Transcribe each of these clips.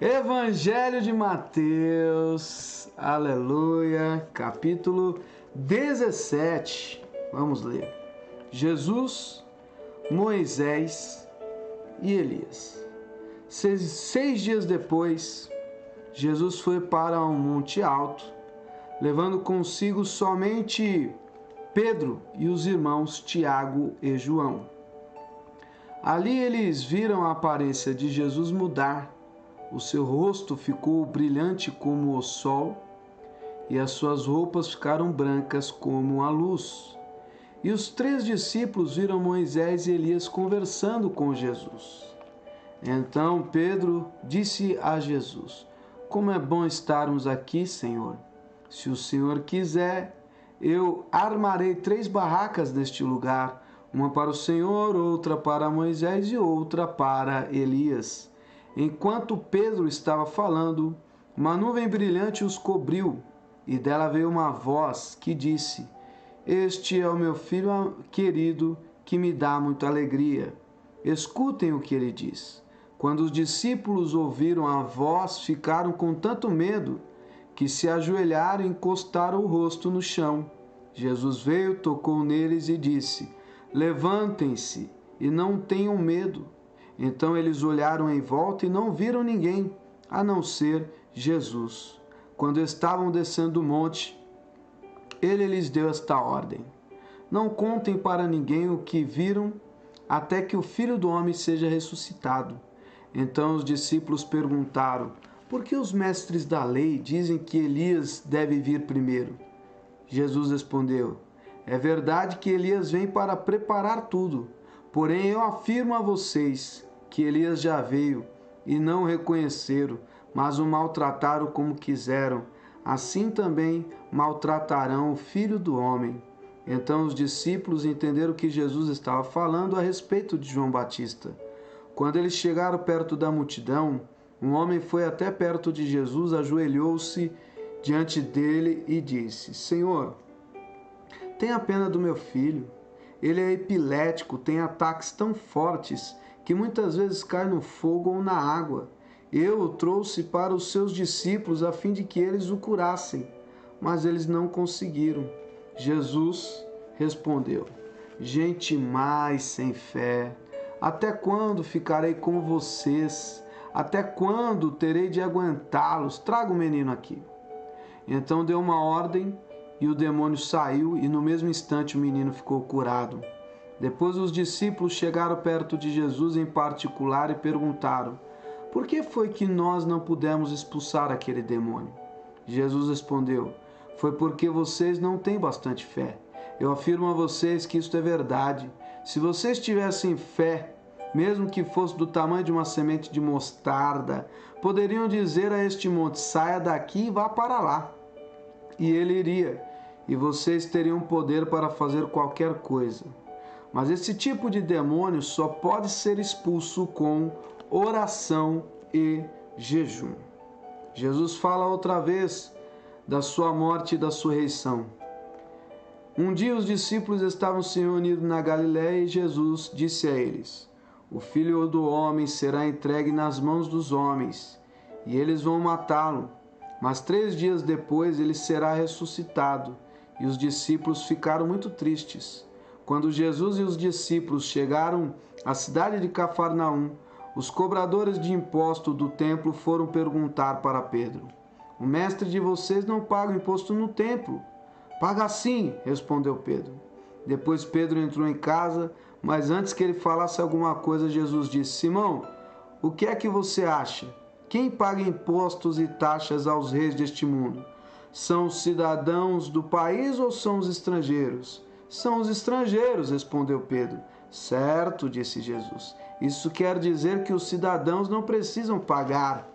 Evangelho de Mateus, aleluia, capítulo 17. Vamos ler. Jesus, Moisés e Elias. Seis dias depois, Jesus foi para um monte alto, levando consigo somente Pedro e os irmãos Tiago e João. Ali eles viram a aparência de Jesus mudar. O seu rosto ficou brilhante como o sol e as suas roupas ficaram brancas como a luz. E os três discípulos viram Moisés e Elias conversando com Jesus. Então Pedro disse a Jesus: "Como é bom estarmos aqui, Senhor. Se o Senhor quiser, eu armarei 3 barracas neste lugar, uma para o Senhor, outra para Moisés e outra para Elias." Enquanto Pedro estava falando, uma nuvem brilhante os cobriu, e dela veio uma voz que disse: "Este é o meu filho querido, que me dá muita alegria. Escutem o que ele diz." Quando os discípulos ouviram a voz, ficaram com tanto medo que se ajoelharam e encostaram o rosto no chão. Jesus veio, tocou neles e disse: "Levantem-se e não tenham medo." Então eles olharam em volta e não viram ninguém, a não ser Jesus. Quando estavam descendo o monte, ele lhes deu esta ordem: "Não contem para ninguém o que viram, até que o Filho do Homem seja ressuscitado." Então os discípulos perguntaram: "Por que os mestres da lei dizem que Elias deve vir primeiro?" Jesus respondeu: "É verdade que Elias vem para preparar tudo. Porém, eu afirmo a vocês que Elias já veio e não o reconheceram, mas o maltrataram como quiseram. Assim também maltratarão o Filho do Homem." Então os discípulos entenderam que Jesus estava falando a respeito de João Batista. Quando eles chegaram perto da multidão, um homem foi até perto de Jesus, ajoelhou-se diante dele e disse: "Senhor, tenha pena do meu filho. Ele é epilético, tem ataques tão fortes que muitas vezes cai no fogo ou na água. Eu o trouxe para os seus discípulos a fim de que eles o curassem, mas eles não conseguiram." Jesus respondeu: "Gente mais sem fé, até quando ficarei com vocês? Até quando terei de aguentá-los? Traga o menino aqui." Então deu uma ordem e o demônio saiu, e no mesmo instante o menino ficou curado. Depois os discípulos chegaram perto de Jesus em particular e perguntaram: "Por que foi que nós não pudemos expulsar aquele demônio?" Jesus respondeu: "Foi porque vocês não têm bastante fé. Eu afirmo a vocês que isto é verdade. Se vocês tivessem fé, mesmo que fosse do tamanho de uma semente de mostarda, poderiam dizer a este monte: saia daqui e vá para lá, e ele iria, e vocês teriam poder para fazer qualquer coisa. Mas esse tipo de demônio só pode ser expulso com oração e jejum." Jesus fala outra vez da sua morte e da sua ressurreição. Um dia os discípulos estavam se reunindo na Galiléia e Jesus disse a eles: "O Filho do Homem será entregue nas mãos dos homens, e eles vão matá-lo. Mas 3 dias depois ele será ressuscitado." E os discípulos ficaram muito tristes. Quando Jesus e os discípulos chegaram à cidade de Cafarnaum, os cobradores de imposto do templo foram perguntar para Pedro: "O mestre de vocês não paga imposto no templo?" "Paga sim", respondeu Pedro. Depois Pedro entrou em casa, mas antes que ele falasse alguma coisa, Jesus disse: "Simão, o que é que você acha? Quem paga impostos e taxas aos reis deste mundo? São os cidadãos do país ou são os estrangeiros?" "São os estrangeiros", respondeu Pedro. "Certo", disse Jesus. "Isso quer dizer que os cidadãos não precisam pagar.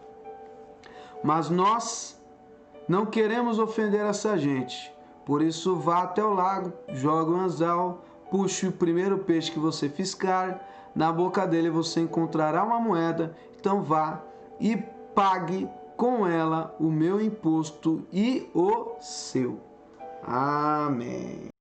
Mas nós não queremos ofender essa gente. Por isso vá até o lago, jogue um anzol, puxe o primeiro peixe que você fiscar, na boca dele você encontrará uma moeda. Então vá e pague com ela o meu imposto e o seu." Amém.